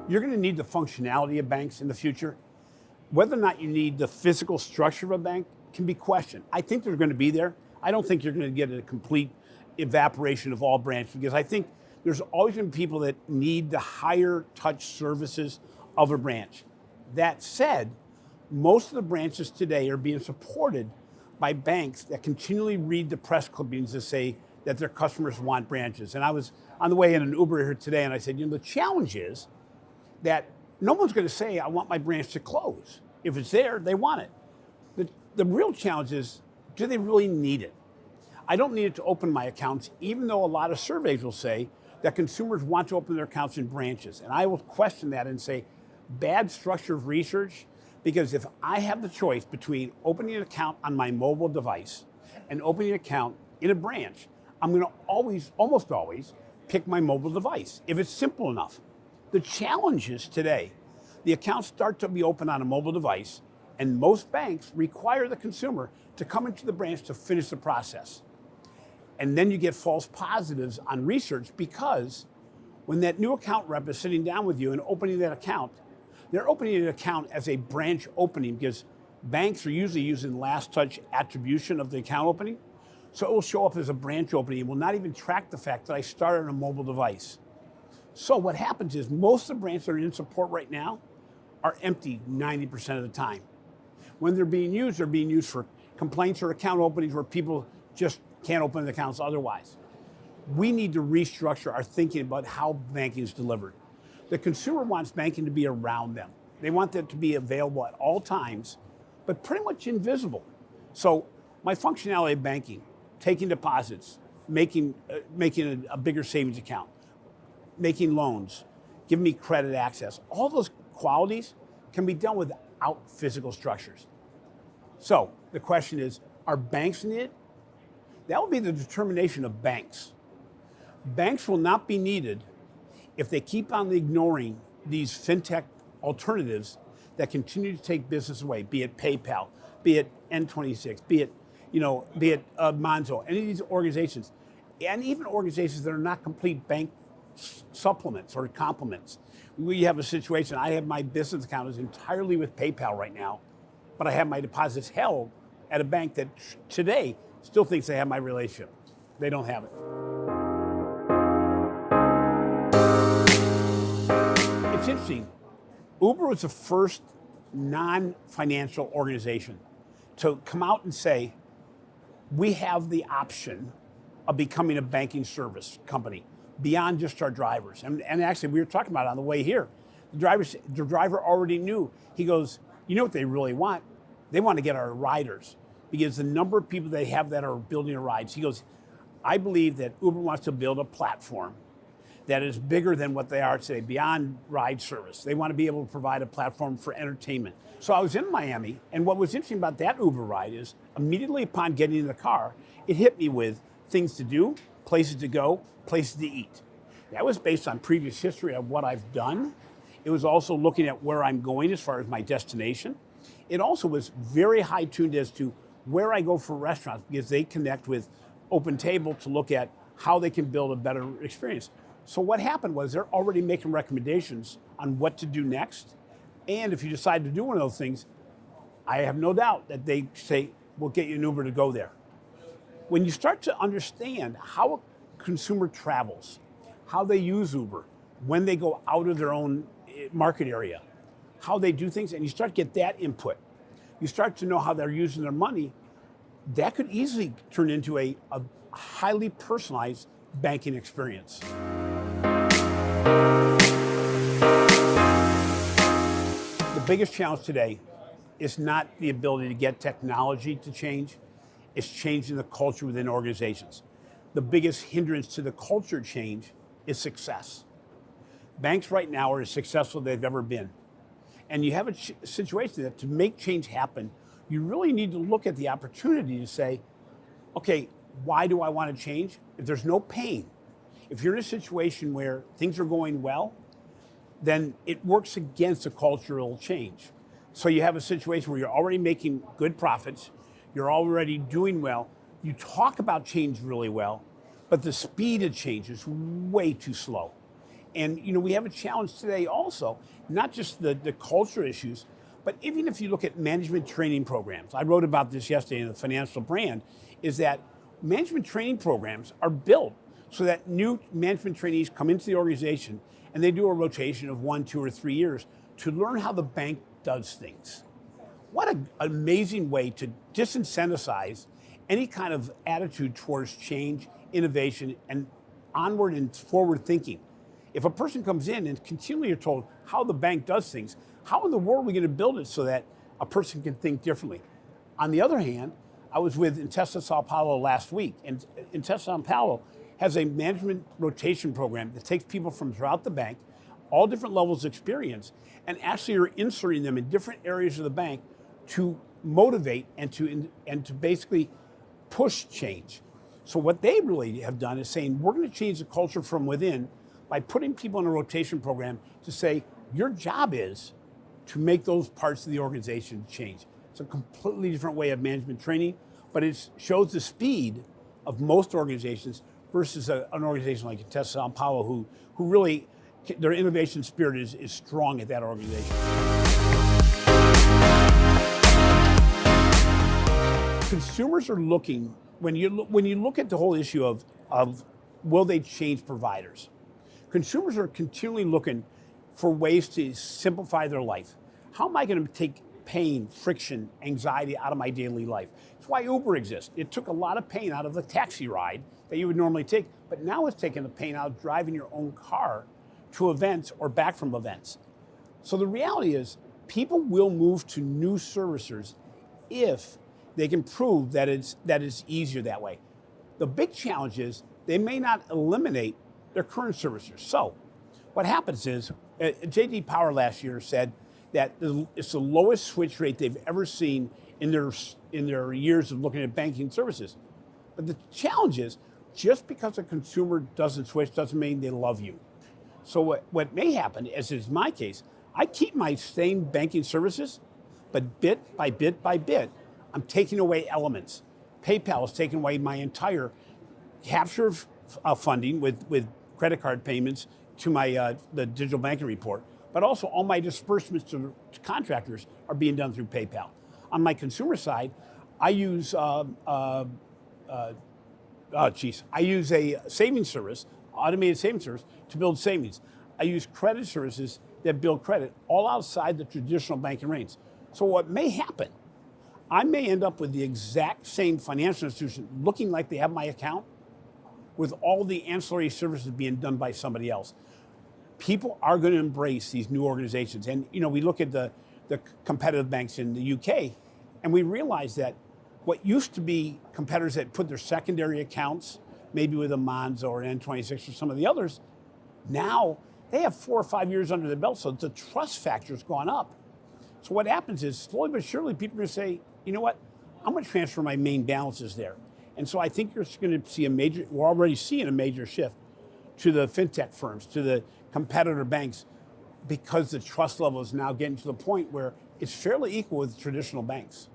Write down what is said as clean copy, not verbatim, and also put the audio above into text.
You're going to need the functionality of banks in the future. Whether or not you need the physical structure of a bank can be questioned. I think they're going to be there. I don't think you're going to get a complete evaporation of all branches, because I think there's always going to be people that need the higher touch services of a branch. That said, most of the branches today are being supported by banks that continually read the press clippings that say that their customers want branches. And I was on the way in an Uber here today, and I said, the challenge is that no one's going to say, I want my branch to close. If it's there, they want it. The real challenge is, do they really need it? I don't need it to open my accounts, even though a lot of surveys will say that consumers want to open their accounts in branches. And I will question that and say, bad structure of research, because if I have the choice between opening an account on my mobile device and opening an account in a branch, I'm going to almost always, pick my mobile device, if it's simple enough. The challenge is today, the accounts start to be open on a mobile device, and most banks require the consumer to come into the branch to finish the process. And then you get false positives on research, because when that new account rep is sitting down with you and opening that account, they're opening an account as a branch opening, because banks are usually using last touch attribution of the account opening. So it will show up as a branch opening and will not even track the fact that I started on a mobile device. So what happens is most of the branches that are in support right now are empty 90% of the time. When they're being used for complaints or account openings where people just can't open the accounts otherwise. We need to restructure our thinking about how banking is delivered. The consumer wants banking to be around them. They want that to be available at all times, but pretty much invisible. So my functionality of banking, taking deposits, making a bigger savings account, making loans, giving me credit access, all those qualities can be done without physical structures. So the question is, are banks needed? That will be the determination of banks. Banks will not be needed if they keep on ignoring these fintech alternatives that continue to take business away, be it PayPal, be it N26, be it Monzo, any of these organizations, and even organizations that are not complete bank supplements or complements. We have a situation, I have my business account is entirely with PayPal right now, but I have my deposits held at a bank that today still thinks they have my relationship. They don't have it. It's interesting. Uber was the first non-financial organization to come out and say, we have the option of becoming a banking service company beyond just our drivers. And actually, we were talking about it on the way here. The driver already knew. He goes, you know what they really want? They want to get our riders, because the number of people they have that are building a rides. He goes, I believe that Uber wants to build a platform that is bigger than what they are today, beyond ride service. They want to be able to provide a platform for entertainment. So I was in Miami, and what was interesting about that Uber ride is immediately upon getting in the car, it hit me with things to do, places to go, places to eat. That was based on previous history of what I've done. It was also looking at where I'm going as far as my destination. It also was very high tuned as to where I go for restaurants, because they connect with OpenTable to look at how they can build a better experience. So what happened was they're already making recommendations on what to do next. And if you decide to do one of those things, I have no doubt that they say, we'll get you an Uber to go there. When you start to understand how a consumer travels, how they use Uber, when they go out of their own market area, how they do things, and you start to get that input, you start to know how they're using their money, that could easily turn into a highly personalized banking experience. The biggest challenge today is not the ability to get technology to change, it's changing the culture within organizations. The biggest hindrance to the culture change is success. Banks right now are as successful as they've ever been. And you have a situation that to make change happen, you really need to look at the opportunity to say, okay, why do I want to change? If there's no pain, if you're in a situation where things are going well, then it works against a cultural change. So you have a situation where you're already making good profits, you're already doing well, you talk about change really well, but the speed of change is way too slow. And we have a challenge today also, not just the culture issues, but even if you look at management training programs. I wrote about this yesterday in the Financial Brand, is that management training programs are built so that new management trainees come into the organization and they do a rotation of 1, 2, or 3 years to learn how the bank does things. What an amazing way to disincentivize any kind of attitude towards change, innovation, and onward and forward thinking. If a person comes in and continually are told how the bank does things, how in the world are we going to build it so that a person can think differently? On the other hand, I was with Intesa Sanpaolo last week, and Intesa Sanpaolo has a management rotation program that takes people from throughout the bank, all different levels of experience, and actually are inserting them in different areas of the bank to motivate and to basically push change. So what they really have done is saying, we're going to change the culture from within by putting people in a rotation program to say, your job is to make those parts of the organization change. It's a completely different way of management training, but it shows the speed of most organizations versus an organization like Intesa Sanpaolo, who really, their innovation spirit is strong at that organization. Consumers are looking, when you look at the whole issue of will they change providers, consumers are continually looking for ways to simplify their life. How am I going to take pain, friction, anxiety out of my daily life? That's why Uber exists. It took a lot of pain out of the taxi ride that you would normally take, but now it's taking the pain out of driving your own car to events or back from events. So the reality is, people will move to new servicers if they can prove that it's easier that way. The big challenge is they may not eliminate their current servicers. So what happens is, J.D. Power last year said that it's the lowest switch rate they've ever seen in their years of looking at banking services. But the challenge is, just because a consumer doesn't switch doesn't mean they love you. So what may happen, as is my case, I keep my same banking services, but bit by bit by bit, I'm taking away elements. PayPal is taking away my entire capture of funding with credit card payments to my the digital banking report, but also all my disbursements to contractors are being done through PayPal. On my consumer side, I use I use a savings service, automated savings service, to build savings. I use credit services that build credit, all outside the traditional banking range. So what may happen, I may end up with the exact same financial institution looking like they have my account, with all the ancillary services being done by somebody else. People are going to embrace these new organizations. And we look at the competitive banks in the UK, and we realize that what used to be competitors that put their secondary accounts, maybe with a Monzo or an N26 or some of the others, now they have 4 or 5 years under their belt, so the trust factor's gone up. So what happens is, slowly but surely, people are going to say, you know what, I'm going to transfer my main balances there. And so I think you're going to see we're already seeing a major shift to the fintech firms, to the competitor banks, because the trust level is now getting to the point where it's fairly equal with traditional banks.